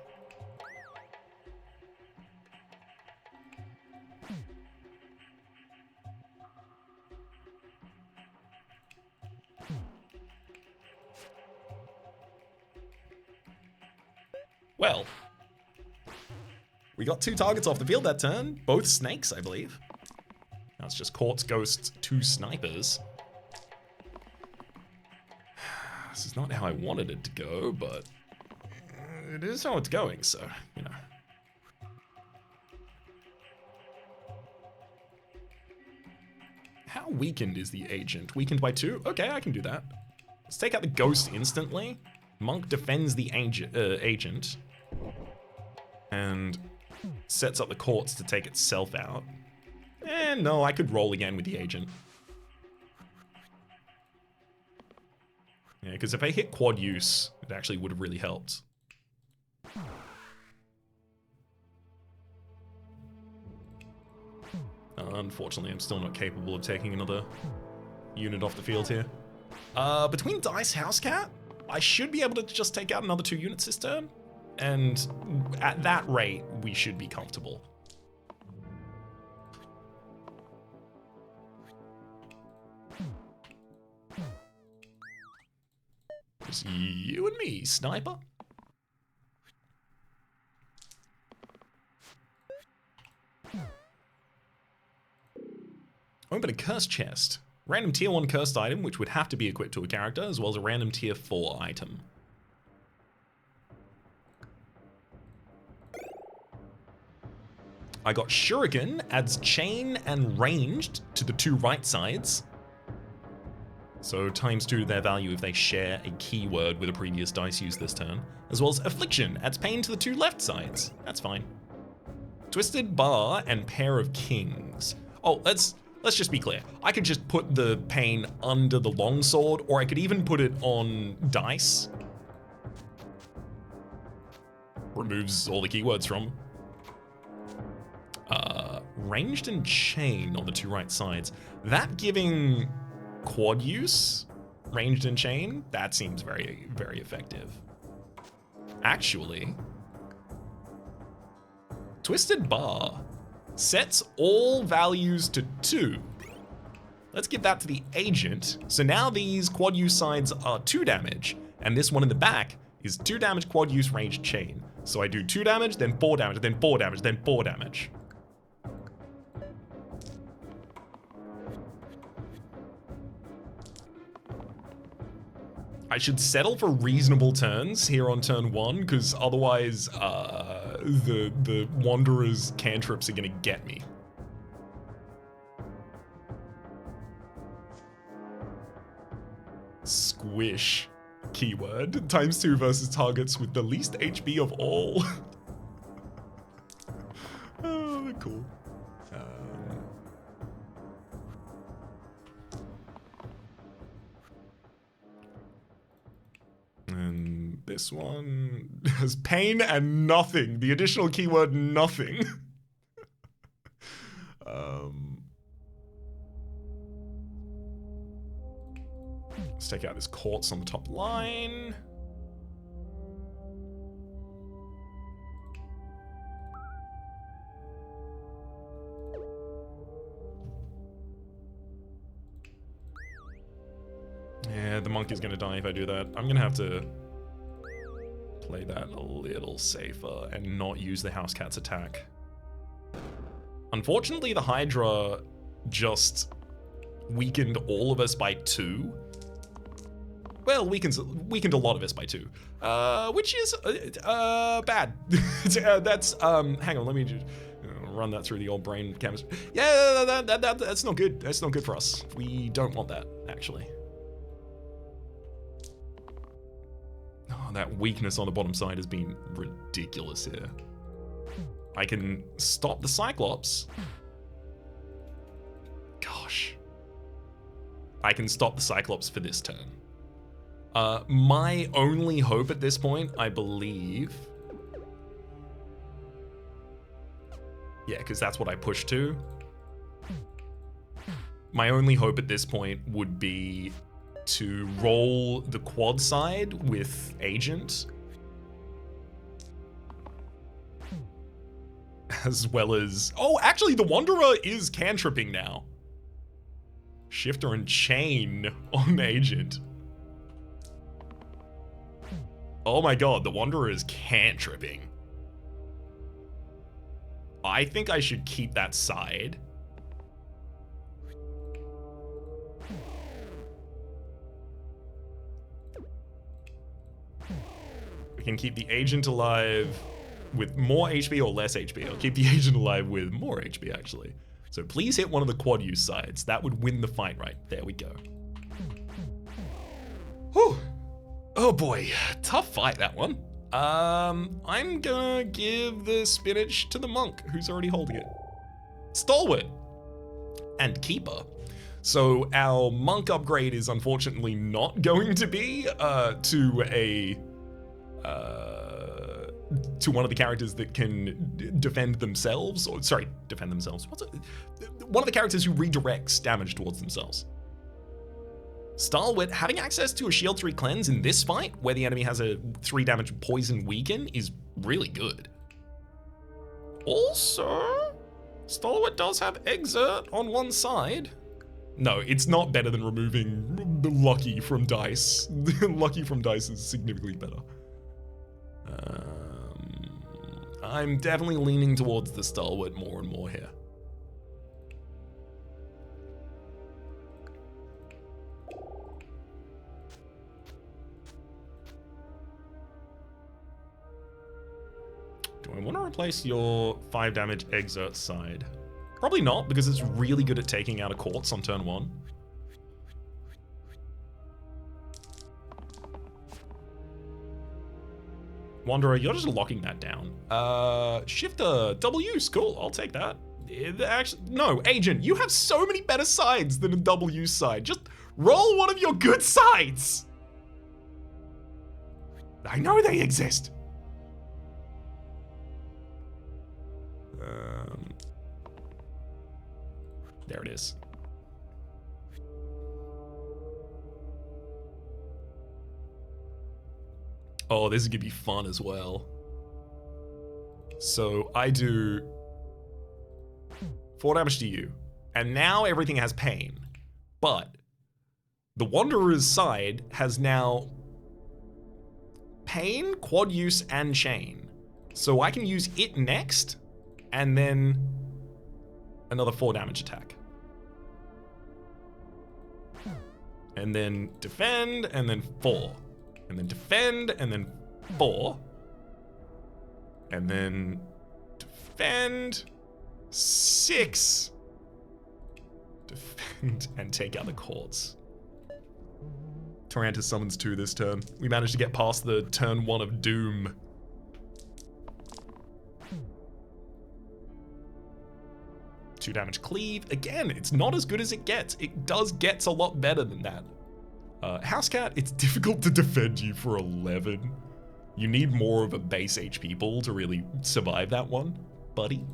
Well, we got 2 targets off the field that turn. Both snakes, I believe. Now it's just Quartz, Ghost, 2 snipers. This is not how I wanted it to go, but it is how it's going, so, you know. How weakened is the agent? Weakened by 2? Okay, I can do that. Let's take out the Ghost instantly. Monk defends the agent. And sets up the Quartz to take itself out. And no, I could roll again with the agent. Yeah, because if I hit quad use, it actually would have really helped. Unfortunately, I'm still not capable of taking another unit off the field here. Between Dice Housecat, I should be able to just take out another 2 units this turn. And at that rate, we should be comfortable. Just you and me, sniper. Open a curse chest. Random tier 1 cursed item, which would have to be equipped to a character, as well as a random tier 4 item. I got Shuriken, adds chain and ranged to the 2 right sides. So ×2 their value if they share a keyword with a previous dice used this turn. As well as Affliction, adds pain to the 2 left sides. That's fine. Twisted Bar and Pair of Kings. Oh, let's just be clear. I could just put the pain under the longsword, or I could even put it on dice. Removes all the keywords from. Ranged and chain on the 2 right sides. That giving quad use, ranged and chain, that seems very, very effective. Actually, Twisted Bar sets all values to 2. Let's give that to the agent. So now these quad use sides are 2 damage, and this one in the back is 2 damage quad use ranged chain. So I do 2 damage, then 4 damage, then 4 damage, then 4 damage. I should settle for reasonable turns here on turn 1, because otherwise the Wanderer's cantrips are gonna get me. Squish. Keyword. ×2 versus targets with the least HP of all. Oh, cool. And this one has pain and nothing. The additional keyword, nothing. Let's take out this Quartz on the top line. Yeah, the monk is gonna die if I do that. I'm gonna have to play that a little safer and not use the house cat's attack. Unfortunately, the Hydra just weakened all of us by 2. Well, weakened a lot of us by 2, which is bad. That's hang on, let me just run that through the old brain chemistry. Yeah, that's not good. That's not good for us. We don't want that, actually. Oh, that weakness on the bottom side has been ridiculous here. I can stop the Cyclops. Gosh. I can stop the Cyclops for this turn. My only hope at this point, I believe... Yeah, because that's what I pushed to. My only hope at this point would be to roll the quad side with Agent. As well as... Oh, actually, the Wanderer is cantripping now. Shifter and Chain on Agent. Oh my god, the Wanderer is cantripping. I think I should keep that side. We can keep the agent alive with more HP or less HP. I'll keep the agent alive with more HP, actually. So please hit one of the quad use sides. That would win the fight, right? There we go. Whew. Oh boy, tough fight, that one. I'm gonna give the spinach to the monk, who's already holding it. Stalwart and Keeper. So our monk upgrade is unfortunately not going to be to one of the characters that can defend themselves, or sorry, defend themselves. What's it? One of the characters who redirects damage towards themselves. Stalwart having access to a shield 3 cleanse in this fight, where the enemy has a 3 damage poison weaken, is really good. Also, Stalwart does have exert on one side. No, it's not better than removing the Lucky from dice. Lucky from dice is significantly better. I'm definitely leaning towards the Stalwart more and more here. Do I want to replace your 5 damage exert side? Probably not, because it's really good at taking out a quartz on turn 1. Wanderer, you're just locking that down. Shifter, double use, cool, I'll take that. Actually, no, Agent, you have so many better sides than a double use side. Just roll one of your good sides. I know they exist. There it is. Oh, this is gonna be fun as well. So I do 4 damage to you, and now everything has pain. But the Wanderer's side has now pain, quad use, and chain. So I can use it next, and then another 4 damage attack. And then defend, and then 4. And then defend, and then 4. And then defend, 6. Defend, and take out the cords. Tarantus summons 2 this turn. We managed to get past the turn 1 of doom. Two damage cleave. Again, it's not as good as it gets. It does gets a lot better than that. Housecat, it's difficult to defend you for 11. You need more of a base HP pool to really survive that one, buddy.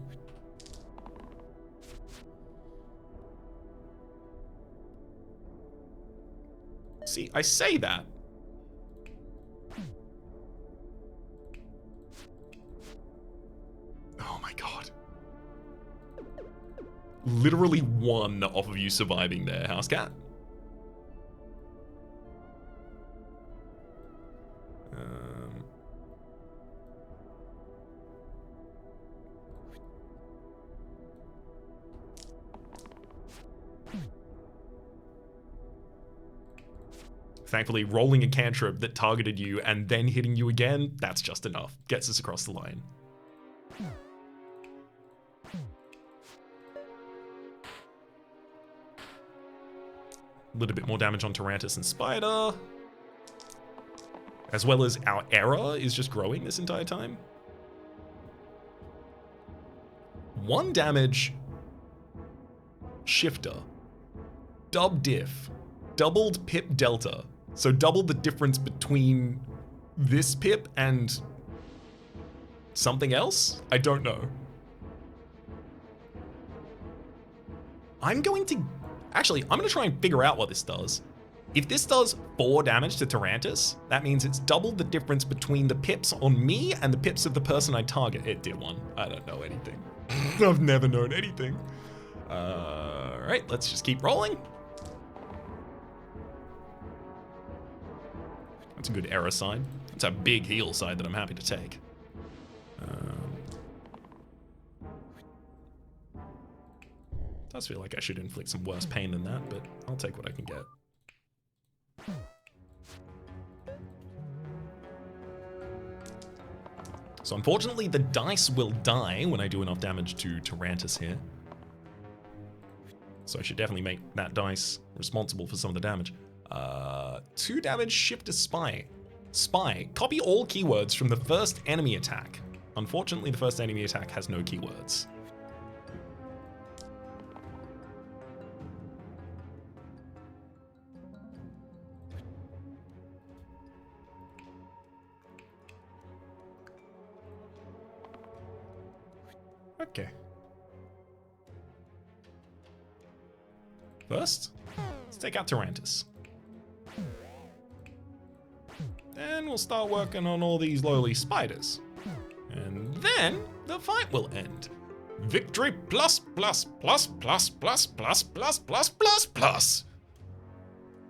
See, I say that. Oh my god. Literally 1 off of you surviving there, Housecat. Thankfully, rolling a cantrip that targeted you and then hitting you again, that's just enough. Gets us across the line. A little bit more damage on Tarantus and Spider. As well as our error is just growing this entire time. 1 damage. Shifter. Dub diff. Doubled pip delta. So double the difference between this pip and something else? I don't know. I'm going to try and figure out what this does. If this does 4 damage to Tarantus, that means it's double the difference between the pips on me and the pips of the person I target. It did 1. I don't know anything. I've never known anything. Alright, let's just keep rolling. That's a good error sign. It's a big heal side that I'm happy to take. Does feel like I should inflict some worse pain than that, but I'll take what I can get. So unfortunately, the dice will die when I do enough damage to Tarantus here. So I should definitely make that dice responsible for some of the damage. 2 damage, shift to spy. Spy, copy all keywords from the first enemy attack. Unfortunately, the first enemy attack has no keywords. Okay. First, let's take out Tarantus. Then we'll start working on all these lowly spiders. And then the fight will end. Victory plus plus plus plus plus plus plus plus plus plus.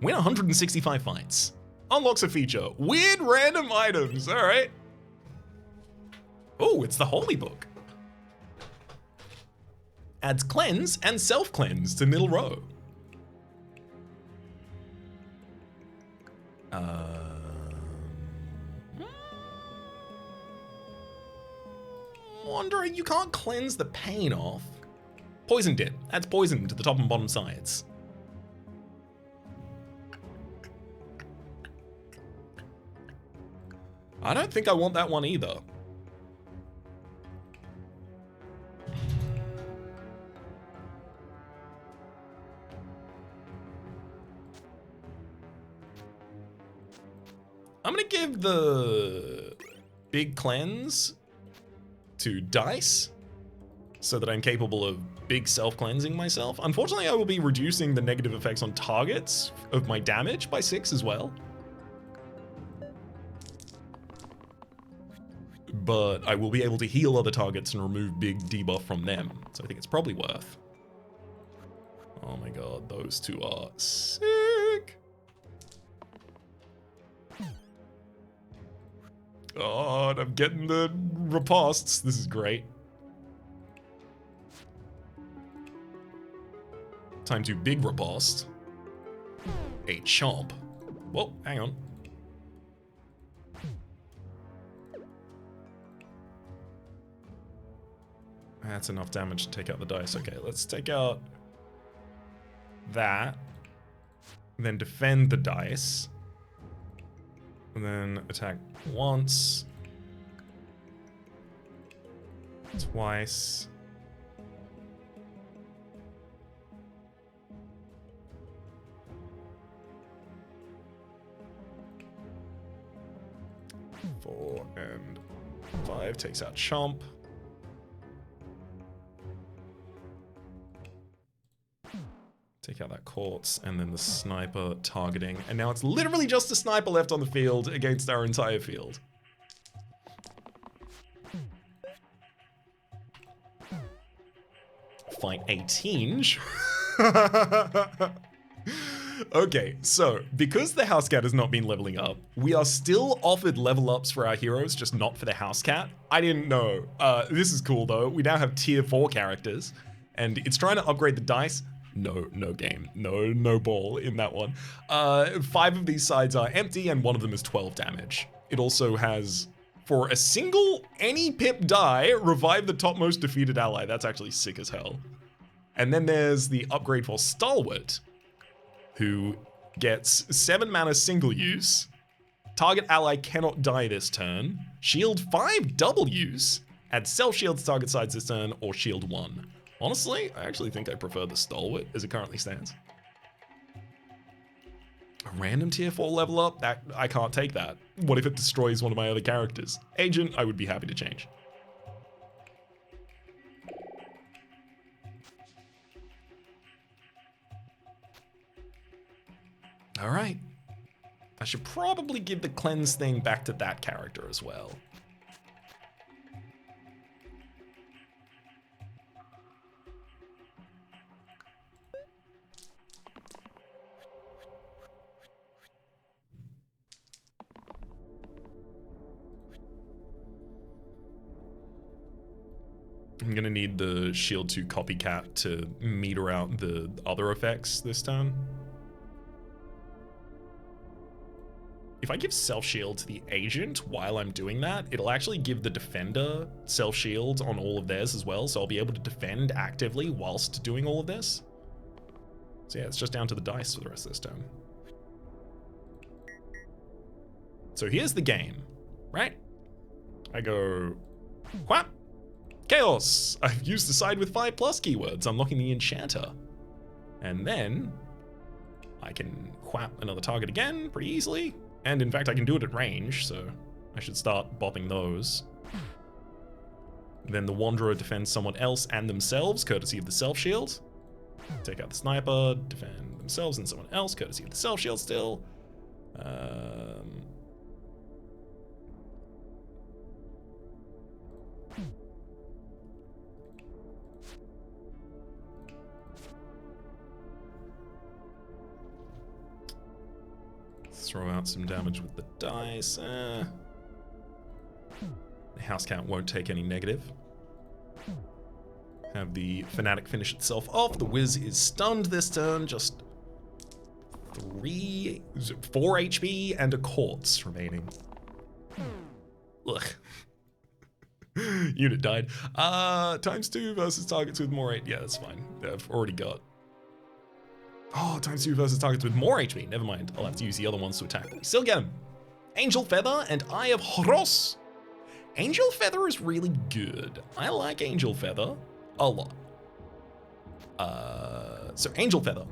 Win 165 fights. Unlocks a feature. Weird random items. All right. Oh, it's the Holy Book. Adds cleanse and self-cleanse to middle row. Wondering, you can't cleanse the pain off. Poison dip. Adds poison to the top and bottom sides. I don't think I want that one either. I'm gonna give the big cleanse to dice so that I'm capable of big self-cleansing myself. Unfortunately, I will be reducing the negative effects on targets of my damage by 6 as well. But I will be able to heal other targets and remove big debuff from them. So I think it's probably worth. Oh my god, those two are sick. God, I'm getting the ripostes. This is great. Time to big riposte. A chomp. Whoa, hang on. That's enough damage to take out the dice. Okay, let's take out that. Then defend the dice. And then attack once. Twice. Four and 5 takes out Chomp. Take out that corpse, and then the sniper targeting. And now it's literally just a sniper left on the field against our entire field. Fight 18. Okay, so because the house cat has not been leveling up, we are still offered level ups for our heroes, just not for the house cat. I didn't know. This is cool though. We now have tier 4 characters, and it's trying to upgrade the dice. No game. No ball in that one. 5 of these sides are empty and one of them is 12 damage. It also has, for a single any pip die, revive the topmost defeated ally. That's actually sick as hell. And then there's the upgrade for Stalwart, who gets 7 mana single use. Target ally cannot die this turn. Shield 5 double use. Add self shield to target sides this turn, or shield 1. Honestly, I actually think I prefer the Stalwart as it currently stands. A random tier 4 level up? That I can't take that. What if it destroys one of my other characters? Agent, I would be happy to change. All right. I should probably give the cleanse thing back to that character as well. I'm gonna need the shield 2 copycat to meter out the other effects this turn. If I give self-shield to the agent while I'm doing that, it'll actually give the defender self-shield on all of theirs as well, so I'll be able to defend actively whilst doing all of this. So yeah, it's just down to the dice for the rest of this turn. So here's the game, right? I go, whap, chaos. I've used the side with 5+ keywords, unlocking the enchanter. And then I can whap another target again pretty easily. And in fact, I can do it at range, so I should start bopping those. Then the Wanderer defends someone else and themselves, courtesy of the self-shield. Take out the sniper, defend themselves and someone else, courtesy of the self-shield still. Throw out some damage with the dice. The house count won't take any negative. Have the Fanatic finish itself off. The Wiz is stunned this turn. Just 4 HP and a Quartz remaining. Ugh. Unit died. ×2 versus targets with more 8. Yeah, that's fine. I've already got. Oh, ×2 versus targets with more HP. Never mind. I'll have to use the other ones to attack. But we still get him. Angel Feather and Eye of Horus. Angel Feather is really good. I like Angel Feather a lot. So Angel Feather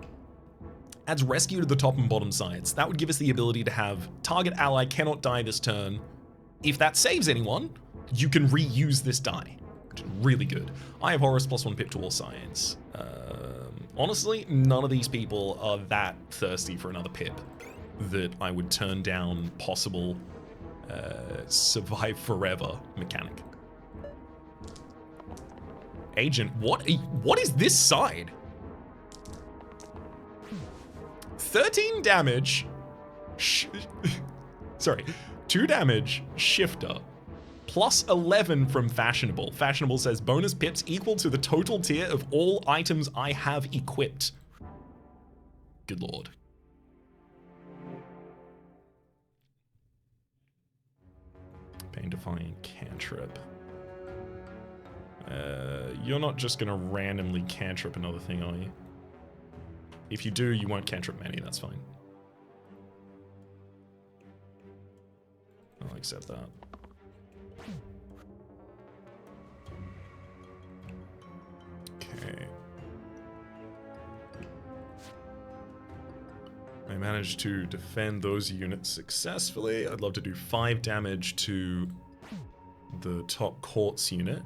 adds rescue to the top and bottom sides. That would give us the ability to have target ally cannot die this turn. If that saves anyone, you can reuse this die, which is really good. Eye of Horus +1 pip to all sides. Honestly, none of these people are that thirsty for another pip that I would turn down possible survive forever mechanic. Agent, what is this side? 13 damage. Sorry, 2 damage, shifter. +11 from Fashionable. Fashionable says bonus pips equal to the total tier of all items I have equipped. Good lord. Pain Defying cantrip. You're not just gonna randomly cantrip another thing, are you? If you do, you won't cantrip many, that's fine. I'll accept that. Okay. I managed to defend those units successfully. I'd love to do 5 damage to the top Quartz unit.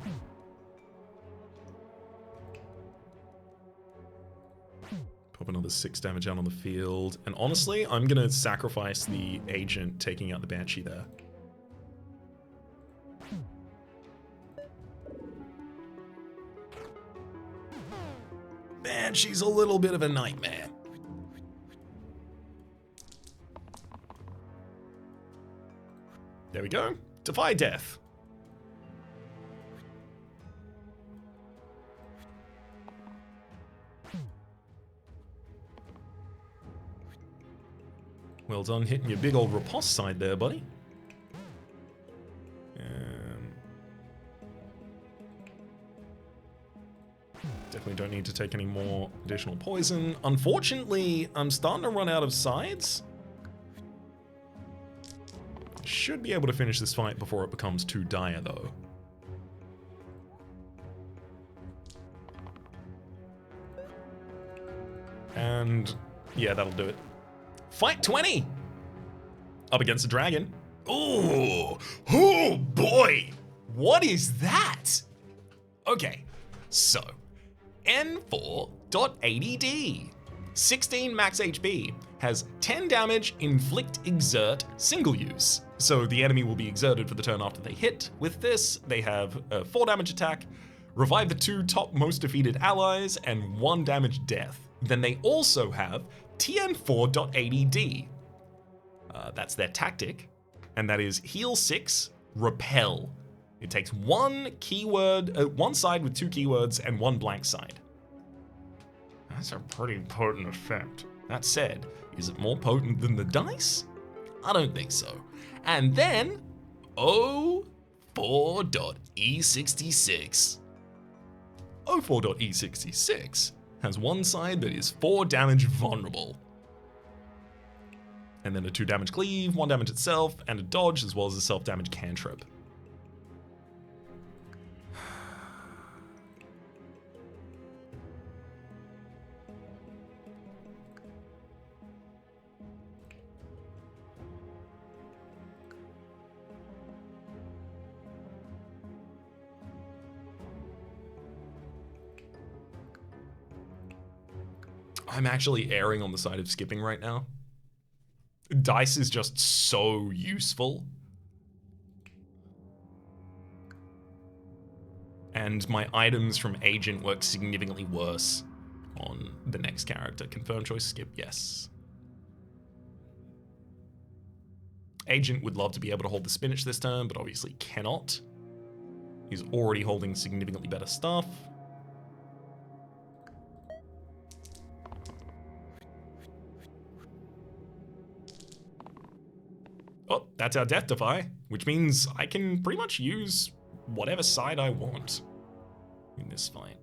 Pop another 6 damage out on the field. And honestly, I'm gonna sacrifice the agent taking out the Banshee there. Banshee's a little bit of a nightmare. There we go. Defy death. Well done hitting your big old riposte side there, buddy. Definitely don't need to take any more additional poison. Unfortunately, I'm starting to run out of sides. Should be able to finish this fight before it becomes too dire, though. And yeah, that'll do it. Fight 20! Up against a dragon. Ooh! Oh boy! What is that? Okay, so N4.80D. 16 max HP. Has 10 damage, inflict, exert, single use. So the enemy will be exerted for the turn after they hit. With this, they have a 4 damage attack, revive the 2 top most defeated allies, and 1 damage death. Then they also have TN4.80D. That's their tactic, and that is heal 6, repel. It takes one keyword, one side with 2 keywords and 1 blank side. That's a pretty potent effect. That said, is it more potent than the dice? I don't think so. And then, O4.E66. O4.E66 has one side that is 4 damage vulnerable. And then a 2 damage cleave, 1 damage itself, and a dodge, as well as a self-damage cantrip. I'm actually erring on the side of skipping right now. Dice is just so useful. And my items from Agent work significantly worse on the next character. Confirm choice, skip, yes. Agent would love to be able to hold the spinach this turn, but obviously cannot. He's already holding significantly better stuff. Oh, that's our Death Defy, which means I can pretty much use whatever side I want in this fight.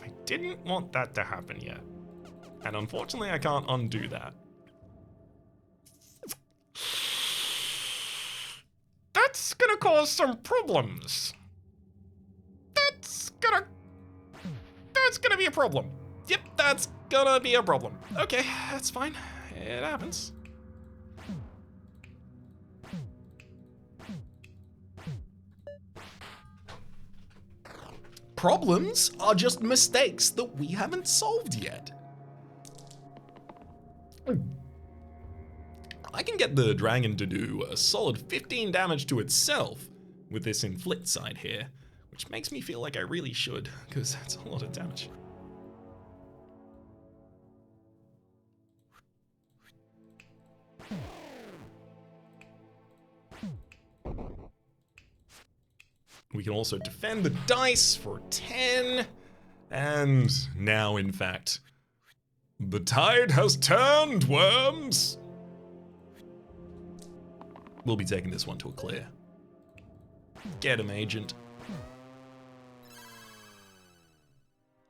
I didn't want that to happen yet, and unfortunately I can't undo that. That's gonna cause some problems. That's gonna be a problem. Yep, that's gonna be a problem. Okay, that's fine. It happens. Problems are just mistakes that we haven't solved yet. I can get the dragon to do a solid 15 damage to itself with this inflict side here, which makes me feel like I really should, because that's a lot of damage. We can also defend the dice for 10, and now, in fact, the tide has turned, worms! We'll be taking this one to a clear. Get him, Agent.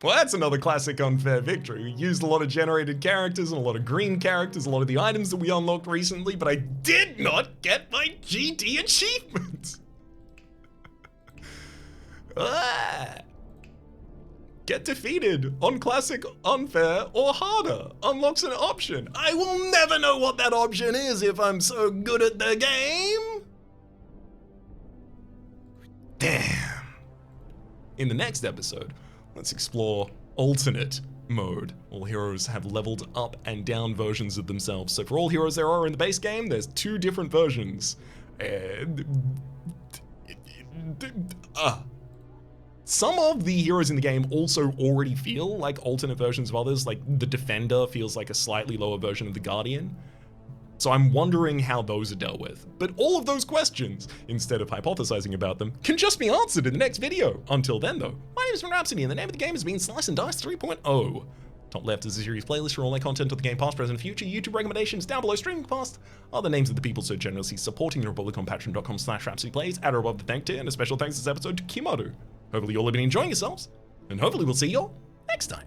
Well, that's another classic unfair victory. We used a lot of generated characters and a lot of green characters, a lot of the items that we unlocked recently, but I did not get my GD achievement. Get defeated on classic, unfair, or harder. Unlocks an option. I will never know what that option is if I'm so good at the game. Damn. In the next episode, let's explore alternate mode. All heroes have leveled up and down versions of themselves. So for all heroes there are in the base game, there's 2 different versions. Some of the heroes in the game also already feel like alternate versions of others, like the Defender feels like a slightly lower version of the Guardian. So I'm wondering how those are dealt with. But all of those questions, instead of hypothesizing about them, can just be answered in the next video. Until then though, my name is Rhapsody and the name of the game has been Slice and Dice 3.0. Top left is a series playlist for all their content of the game past, present, and future. YouTube recommendations down below. Streaming past are the names of the people so generously supporting the Republic on patreon.com/RhapsodyPlays. At or above the thank tier, and a special thanks this episode to Kimaru. Hopefully you all have been enjoying yourselves, and hopefully we'll see you all next time.